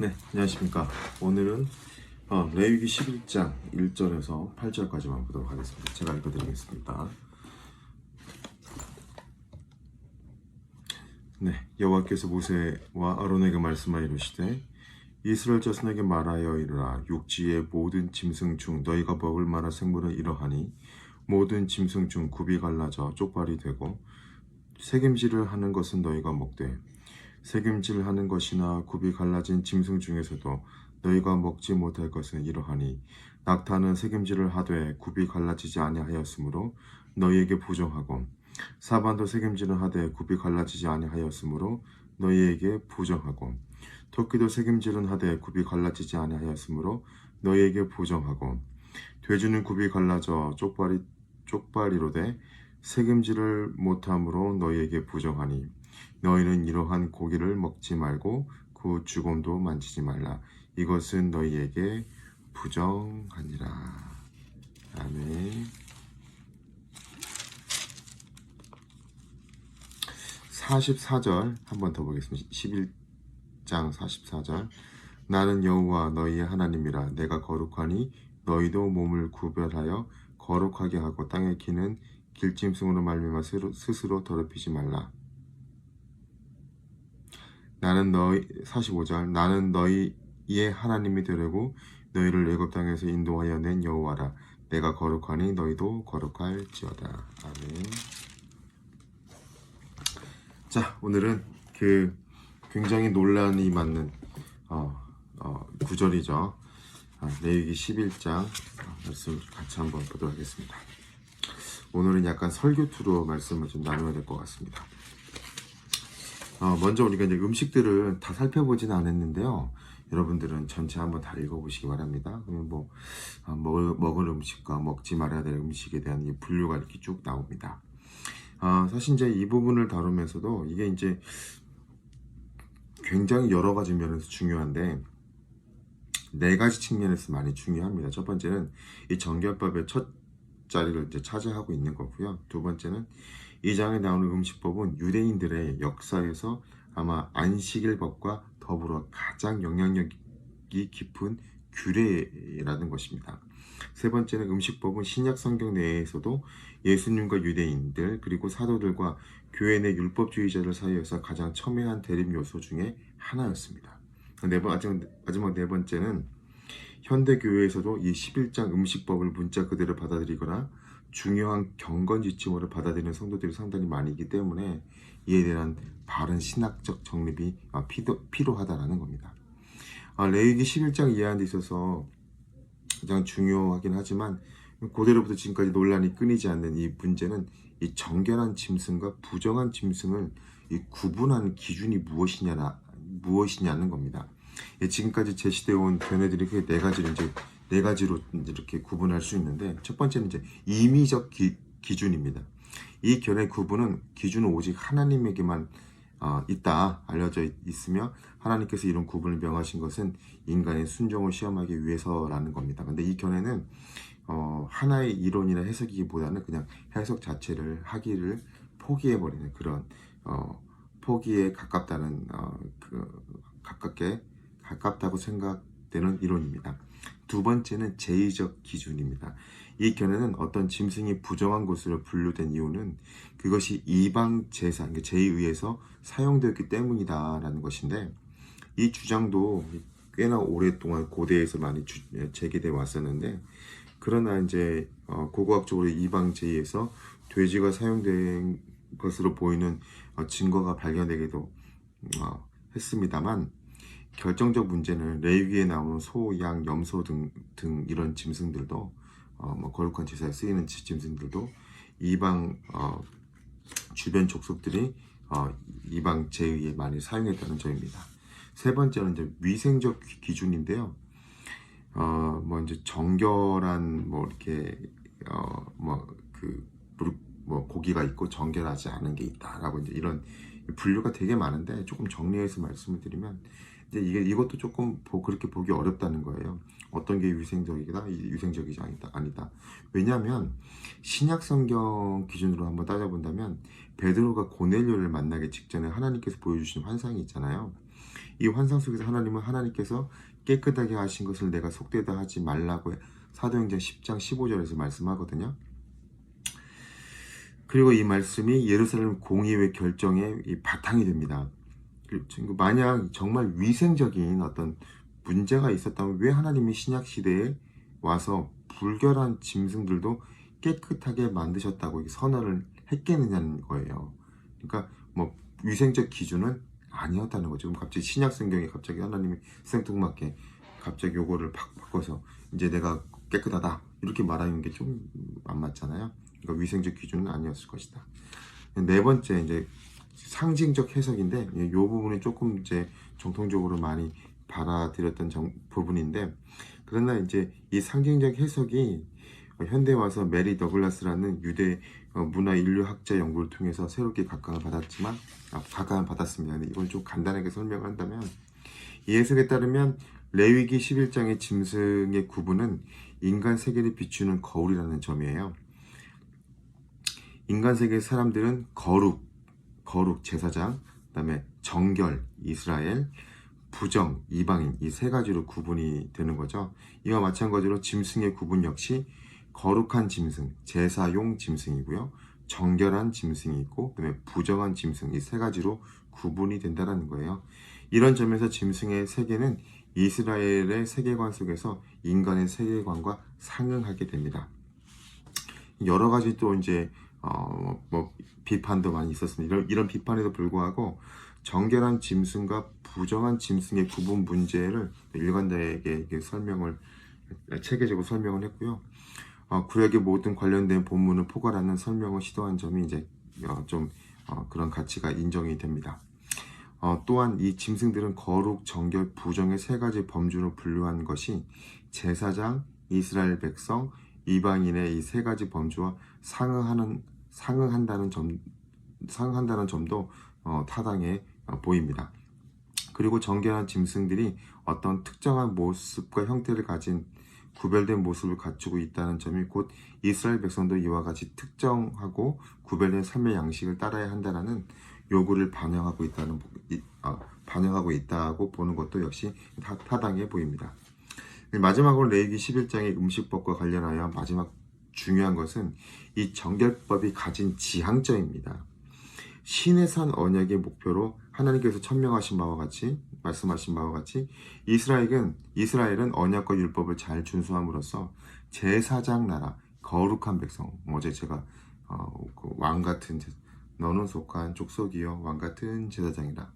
네, 안녕하십니까. 오늘은 레위기 11장 1절에서 8절까지만 보도록 하겠습니다. 제가 읽어드리겠습니다. 네, 여호와께서 모세와 아론에게 말씀하여 이르시되 이스라엘 자손에게 말하여 이르라. 육지의 모든 짐승 중 너희가 먹을 만한 생물은 이러하니 모든 짐승 중 굽이 갈라져 쪽발이 되고 새김질을 하는 것은 너희가 먹되 새김질 하는 것이나 굽이 갈라진 짐승 중에서도 너희가 먹지 못할 것은 이러하니 낙타는 새김질을 하되 굽이 갈라지지 아니하였으므로 너희에게 부정하고 사반도 새김질을 하되 굽이 갈라지지 아니하였으므로 너희에게 부정하고 토끼도 새김질은 하되 굽이 갈라지지 아니하였으므로 너희에게 부정하고 돼지는 굽이 갈라져 쪽발이로되 새김질을 못함으로 너희에게 부정하니 너희는 이러한 고기를 먹지 말고 그 주곰도 만지지 말라. 이것은 너희에게 부정하니라. 아멘. 44절 한 번 더 보겠습니다. 11장 44절. 나는 여호와 너희의 하나님이라. 내가 거룩하니 너희도 몸을 구별하여 거룩하게 하고 땅에 기는 길짐승으로 말미암아 스스로 더럽히지 말라. 45절. 나는 너희의 하나님이 되려고 너희를 애굽 땅에서 인도하여 낸 여호와라. 내가 거룩하니 너희도 거룩할지어다. 아멘. 자, 오늘은 굉장히 논란이 많는 구절이죠. 레위기 11장 말씀 같이 한번 보도록 하겠습니다. 오늘은 약간 설교 투로 말씀을 좀 나눠야 될 것 같습니다. 먼저 우리가 이제 음식들을 다 살펴보지는 않았는데요. 여러분들은 전체 한번 다 읽어보시기 바랍니다. 그러면 먹을 음식과 먹지 말아야 될 음식에 대한 이 분류가 이렇게 쭉 나옵니다. 사실 이제 이 부분을 다루면서도 이게 이제 굉장히 여러 가지 면에서 중요한데, 네 가지 측면에서 많이 중요합니다. 첫 번째는 이 정결법의 첫 자리를 이제 차지하고 있는 거고요. 두 번째는 이 장에 나오는 음식법은 유대인들의 역사에서 아마 안식일법과 더불어 가장 영향력이 깊은 규례라는 것입니다. 세 번째는 음식법은 신약 성경 내에서도 예수님과 유대인들 그리고 사도들과 교회 내 율법주의자들 사이에서 가장 첨예한 대립 요소 중에 하나였습니다. 마지막 네 번째는 현대 교회에서도 이 11장 음식법을 문자 그대로 받아들이거나 중요한 경건 지침으로 받아들이는 성도들이 상당히 많이기 때문에 이에 대한 바른 신학적 정립이 필요하다라는 겁니다. 레위기 11장 이해하는 데 있어서 가장 중요하긴 하지만 고대로부터 지금까지 논란이 끊이지 않는 이 문제는 이 정결한 짐승과 부정한 짐승을 구분하는 기준이 무엇이냐는 겁니다. 지금까지 제시되어 온 견해들이 크게 네 가지로 이렇게 구분할 수 있는데, 첫 번째는 이제 임의적 기준입니다. 이 견해 구분은 기준은 오직 하나님에게만 있다 알려져 있으며 하나님께서 이런 구분을 명하신 것은 인간의 순종을 시험하기 위해서라는 겁니다. 근데 이 견해는 하나의 이론이나 해석이기보다는 그냥 해석 자체를 하기를 포기해버리는 그런 포기에 가깝다는 가깝다고 생각되는 이론입니다. 두 번째는 제의적 기준입니다. 이 견해는 어떤 짐승이 부정한 것으로 분류된 이유는 그것이 이방 제사, 제에 의해서 사용되었기 때문이다라는 것인데, 이 주장도 꽤나 오랫동안 고대에서 많이 제기되어 왔었는데, 그러나 이제 고고학적으로 이방 제에서 돼지가 사용된 것으로 보이는 증거가 발견되기도 했습니다만, 결정적 문제는 레위기에 나오는 소, 양, 염소 등 이런 짐승들도 거룩한 제사에 쓰이는 짐승들도 이방 주변 족속들이 이방 제의에 많이 사용했다는 점입니다. 세 번째는 이제 위생적 기준인데요. 이제 정결한 이렇게 고기가 있고 정결하지 않은 게 있다라고 이제 이런 분류가 되게 많은데, 조금 정리해서 말씀을 드리면 이제 이것도 조금 그렇게 보기 어렵다는 거예요. 어떤 게 위생적이다, 위생적이지 아니다. 왜냐하면 신약 성경 기준으로 한번 따져본다면 베드로가 고넬료를 만나기 직전에 하나님께서 보여주신 환상이 있잖아요. 이 환상 속에서 하나님은 하나님께서 깨끗하게 하신 것을 내가 속되다 하지 말라고 사도행전 10장 15절에서 말씀하거든요. 그리고 이 말씀이 예루살렘 공의회 결정의 이 바탕이 됩니다. 만약 정말 위생적인 어떤 문제가 있었다면 왜 하나님이 신약 시대에 와서 불결한 짐승들도 깨끗하게 만드셨다고 선언을 했겠느냐는 거예요. 그러니까 뭐 위생적 기준은 아니었다는 거죠. 그럼 갑자기 신약 성경에 갑자기 하나님이 생뚱맞게 갑자기 요거를 팍 바꿔서 이제 내가 깨끗하다 이렇게 말하는 게 좀 안 맞잖아요. 그러니까 위생적 기준은 아니었을 것이다. 네 번째 이제 상징적 해석인데 이 부분이 조금 이제 정통적으로 많이 받아들였던 부분인데, 그러나 이제 이 상징적 해석이 현대에 와서 메리 더글라스라는 유대 문화 인류학자 연구를 통해서 새롭게 각광을 받았습니다. 근데 이걸 좀 간단하게 설명을 한다면, 이 해석에 따르면 레위기 11장의 짐승의 구분은 인간 세계를 비추는 거울이라는 점이에요. 인간 세계의 사람들은 거룩 제사장, 그 다음에 정결 이스라엘, 부정 이방인, 이 세 가지로 구분이 되는 거죠. 이와 마찬가지로 짐승의 구분 역시 거룩한 짐승, 제사용 짐승이고요, 정결한 짐승이 있고, 그다음에 부정한 짐승, 이 세 가지로 구분이 된다는 거예요. 이런 점에서 짐승의 세계는 이스라엘의 세계관 속에서 인간의 세계관과 상응하게 됩니다. 여러 가지 또 이제 뭐 비판도 많이 있었습니다. 이런 비판에도 불구하고 정결한 짐승과 부정한 짐승의 구분 문제를 일관되게 체계적으로 설명을 했고요. 구약의 모든 관련된 본문을 포괄하는 설명을 시도한 점이 이제 그런 가치가 인정이 됩니다. 또한 이 짐승들은 거룩, 정결, 부정의 세 가지 범주로 분류한 것이 제사장, 이스라엘 백성, 이방인의 이 세 가지 범주와 상응한다는 점도 타당해 보입니다. 그리고 정결한 짐승들이 어떤 특정한 모습과 형태를 가진 구별된 모습을 갖추고 있다는 점이 곧 이스라엘 백성도 이와 같이 특정하고 구별된 삶의 양식을 따라야 한다는 요구를 반영하고 있다고 보는 것도 역시 타당해 보입니다. 마지막으로 레위기 11장의 음식법과 관련하여 마지막 중요한 것은 이 정결법이 가진 지향점입니다. 시내산 언약의 목표로 하나님께서 말씀하신 바와 같이 이스라엘은 언약과 율법을 잘 준수함으로써 제사장 나라, 거룩한 백성, 어제 제가 왕같은 너는 속한 족속이요 왕같은 제사장이라,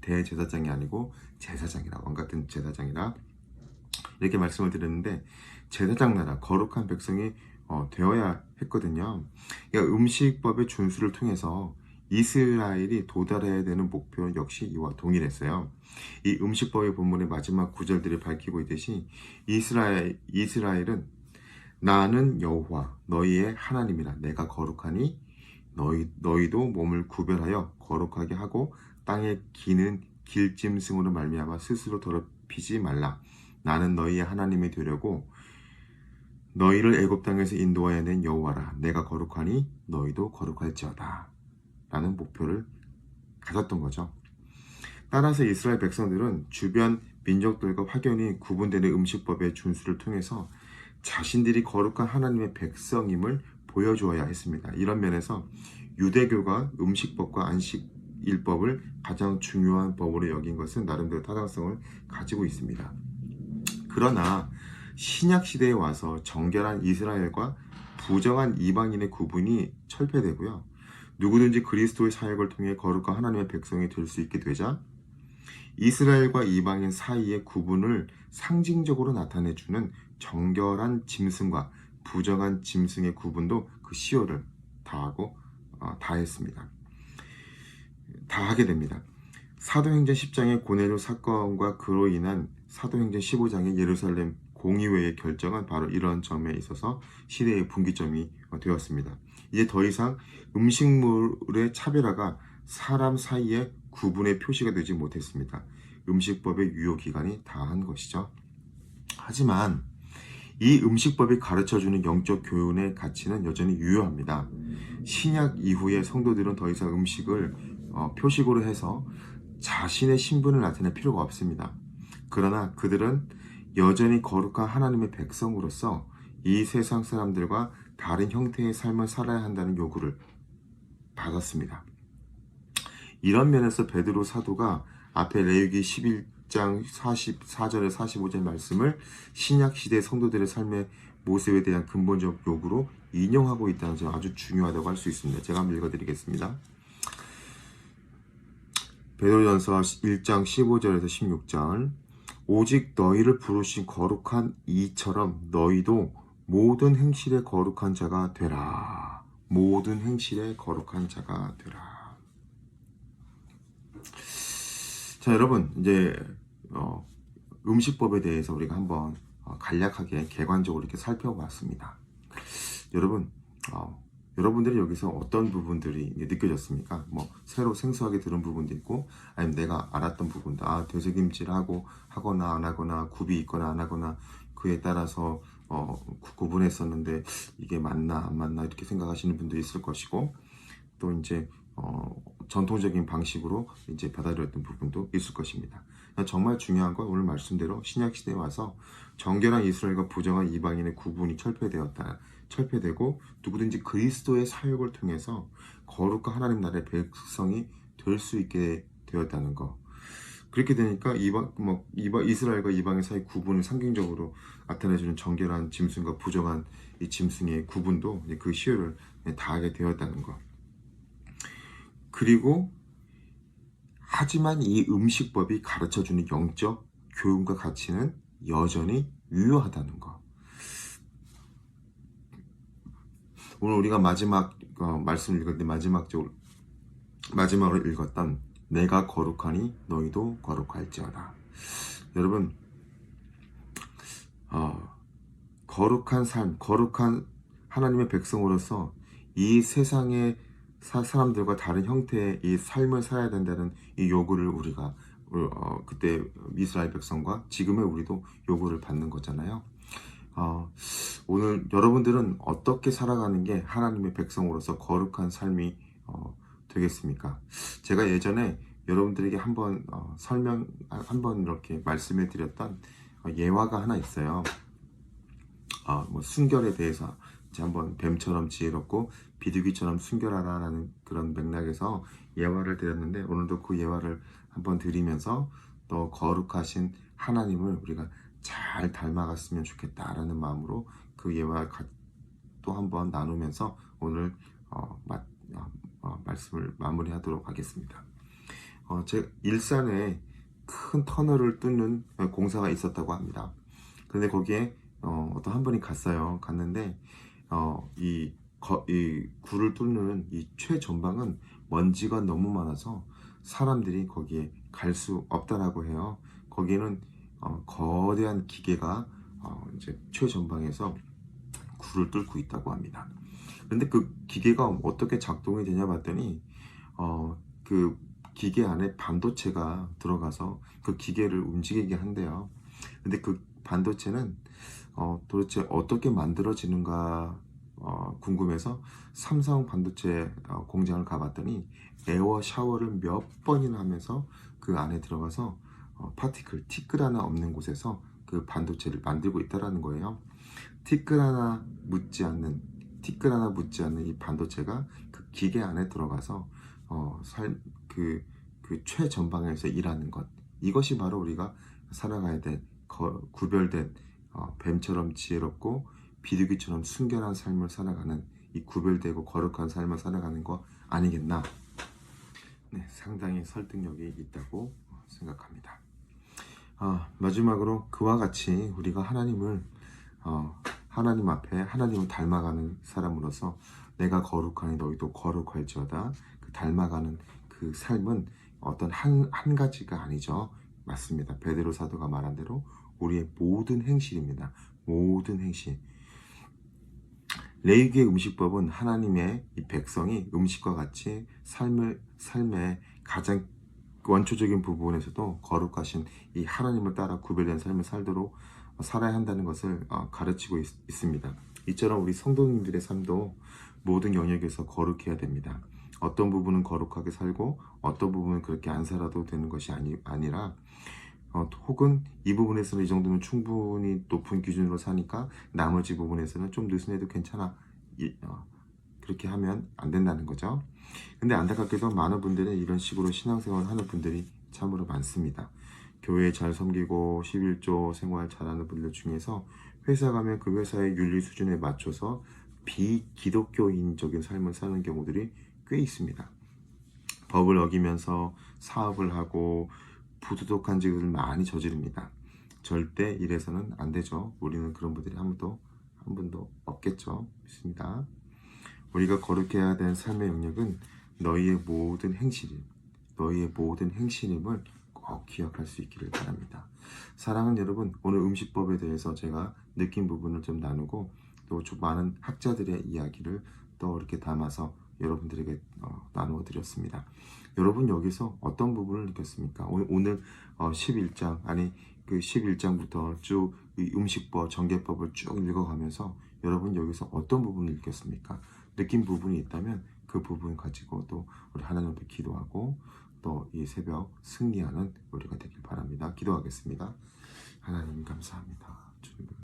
대제사장이 아니고 제사장이라, 왕같은 제사장이라 이렇게 말씀을 드렸는데, 제사장 나라, 거룩한 백성이 되어야 했거든요. 그러니까 음식법의 준수를 통해서 이스라엘이 도달해야 되는 목표 역시 이와 동일했어요. 이 음식법의 본문의 마지막 구절들이 밝히고 있듯이 이스라엘은 나는 여호와 너희의 하나님이라, 내가 거룩하니 너희도 몸을 구별하여 거룩하게 하고 땅에 기는 길짐승으로 말미암아 스스로 더럽히지 말라. 나는 너희의 하나님이 되려고 너희를 애굽 땅에서 인도하여 낸 여호와라. 내가 거룩하니 너희도 거룩할지어다 라는 목표를 가졌던 거죠. 따라서 이스라엘 백성들은 주변 민족들과 확연히 구분되는 음식법의 준수를 통해서 자신들이 거룩한 하나님의 백성임을 보여주어야 했습니다. 이런 면에서 유대교가 음식법과 안식일법을 가장 중요한 법으로 여긴 것은 나름대로 타당성을 가지고 있습니다. 그러나 신약 시대에 와서 정결한 이스라엘과 부정한 이방인의 구분이 철폐되고요, 누구든지 그리스도의 사역을 통해 거룩한 하나님의 백성이 될 수 있게 되자 이스라엘과 이방인 사이의 구분을 상징적으로 나타내주는 정결한 짐승과 부정한 짐승의 구분도 그 시효를 다하게 됩니다. 사도행전 10장의 고넬료 사건과 그로 인한 사도행전 15장의 예루살렘 공의회의 결정은 바로 이런 점에 있어서 시대의 분기점이 되었습니다. 이제 더 이상 음식물의 차별화가 사람 사이의 구분의 표시가 되지 못했습니다. 음식법의 유효기간이 다한 것이죠. 하지만 이 음식법이 가르쳐주는 영적 교훈의 가치는 여전히 유효합니다. 신약 이후의 성도들은 더 이상 음식을 표식으로 해서 자신의 신분을 나타낼 필요가 없습니다. 그러나 그들은 여전히 거룩한 하나님의 백성으로서 이 세상 사람들과 다른 형태의 삶을 살아야 한다는 요구를 받았습니다. 이런 면에서 베드로 사도가 앞에 레위기 11장 44절에 45절 말씀을 신약시대 성도들의 삶의 모습에 대한 근본적 요구로 인용하고 있다는 점 아주 중요하다고 할 수 있습니다. 제가 한번 읽어드리겠습니다. 베드로전서 1장 15절에서 16절 오직 너희를 부르신 거룩한 이처럼 너희도 모든 행실에 거룩한 자가 되라. 모든 행실에 거룩한 자가 되라. 자, 여러분, 이제 음식법에 대해서 우리가 한번 간략하게 객관적으로 이렇게 살펴봤습니다. 여러분, 여러분들이 여기서 어떤 부분들이 느껴졌습니까? 뭐 새로 생소하게 들은 부분도 있고, 아니면 내가 알았던 부분도 되새김질하고 하거나 안 하거나 굽이 있거나 안 하거나 그에 따라서 구분했었는데 이게 맞나 안 맞나 이렇게 생각하시는 분도 있을 것이고, 또 이제 전통적인 방식으로 이제 받아들였던 부분도 있을 것입니다. 정말 중요한 건 오늘 말씀대로 신약 시대에 와서 정결한 이스라엘과 부정한 이방인의 구분이 철폐되고 누구든지 그리스도의 사역을 통해서 거룩한 하나님 나라의 백성이 될 수 있게 되었다는 거. 그렇게 되니까 이스라엘과 이방인 사이 구분을 상징적으로 나타내주는 정결한 짐승과 부정한 이 짐승의 구분도 그 시효를 다하게 되었다는 거. 그리고 하지만 이 음식법이 가르쳐주는 영적 교훈과 가치는 여전히 유효하다는 것. 오늘 우리가 마지막 말씀을 읽었는데 마지막으로 읽었던 내가 거룩하니 너희도 거룩할지어다. 여러분, 거룩한 삶, 거룩한 하나님의 백성으로서 이 세상의 사람들과 다른 형태의 이 삶을 살아야 된다는 이 요구를 우리가 그때 이스라엘 백성과 지금의 우리도 요구를 받는 거잖아요. 오늘 여러분들은 어떻게 살아가는 게 하나님의 백성으로서 거룩한 삶이 되겠습니까? 제가 예전에 여러분들에게 한번 이렇게 말씀해 드렸던 예화가 하나 있어요. 뭐 순결에 대해서 이제 한번 뱀처럼 지혜롭고 비둘기처럼 순결하라라는 그런 맥락에서 예화를 드렸는데, 오늘도 그 예화를 한번 드리면서 또 거룩하신 하나님을 우리가 잘 닮아갔으면 좋겠다라는 마음으로 그 예화 또 한번 나누면서 오늘 말씀을 마무리하도록 하겠습니다. 제 일산에 큰 터널을 뚫는 공사가 있었다고 합니다. 그런데 거기에 어떤 한 분이 갔는데 이 굴을 뚫는 이 최전방은 먼지가 너무 많아서 사람들이 거기에 갈 수 없다라고 해요. 거기에는 거대한 기계가 이제 최전방에서 굴을 뚫고 있다고 합니다. 그런데 그 기계가 어떻게 작동이 되냐 봤더니 그 기계 안에 반도체가 들어가서 그 기계를 움직이게 한대요. 근데 그 반도체는 도대체 어떻게 만들어지는가 궁금해서 삼성 반도체 공장을 가봤더니 에어 샤워를 몇 번이나 하면서 그 안에 들어가서 티끌 하나 없는 곳에서 그 반도체를 만들고 있다라는 거예요. 티끌 하나 묻지 않는 이 반도체가 그 기계 안에 들어가서 그 최전방에서 일하는 것, 이것이 바로 우리가 살아가야 될 구별된 뱀처럼 지혜롭고 비둘기처럼 순결한 삶을 살아가는 이 구별되고 거룩한 삶을 살아가는 거 아니겠나? 네, 상당히 설득력이 있다고 생각합니다. 마지막으로 그와 같이 우리가 하나님 앞에 하나님을 닮아가는 사람으로서 내가 거룩하니 너희도 거룩할지어다, 그 닮아가는 그 삶은 어떤 한 가지가 아니죠. 맞습니다. 베드로 사도가 말한 대로 우리의 모든 행실입니다. 모든 행실. 레위기의 음식법은 하나님의 이 백성이 음식과 같이 삶의 가장 원초적인 부분에서도 거룩하신 이 하나님을 따라 구별된 삶을 살아야 한다는 것을 가르치고 있습니다. 이처럼 우리 성도님들의 삶도 모든 영역에서 거룩해야 됩니다. 어떤 부분은 거룩하게 살고 어떤 부분은 그렇게 안 살아도 되는 것이 아니라 혹은 이 부분에서는 이 정도면 충분히 높은 기준으로 사니까 나머지 부분에서는 좀 느슨해도 괜찮아. 그렇게 하면 안 된다는 거죠. 근데 안타깝게도 많은 분들은 이런 식으로 신앙생활 하는 분들이 참으로 많습니다. 교회 잘 섬기고 11조 생활 잘하는 분들 중에서 회사 가면 그 회사의 윤리 수준에 맞춰서 비기독교인적인 삶을 사는 경우들이 꽤 있습니다. 법을 어기면서 사업을 하고 부도덕한 짓을 많이 저지릅니다. 절대 이래서는 안 되죠. 우리는 그런 분들이 한 분도 없겠죠. 믿습니다. 우리가 거룩해야 될 삶의 영역은 너희의 모든 행실임을 꼭 기억할 수 있기를 바랍니다. 사랑하는 여러분, 오늘 음식법에 대해서 제가 느낀 부분을 좀 나누고 또 좀 많은 학자들의 이야기를 또 이렇게 담아서 여러분들에게 나누어 드렸습니다. 여러분 여기서 어떤 부분을 느꼈습니까? 오늘 11장 아니 그 11장부터 쭉 이 음식법, 정개법을 쭉 읽어가면서 여러분 여기서 어떤 부분을 느꼈습니까? 느낀 부분이 있다면 그 부분 가지고 또 우리 하나님 앞에 기도하고 또 이 새벽 승리하는 우리가 되길 바랍니다. 기도하겠습니다. 하나님 감사합니다. 주님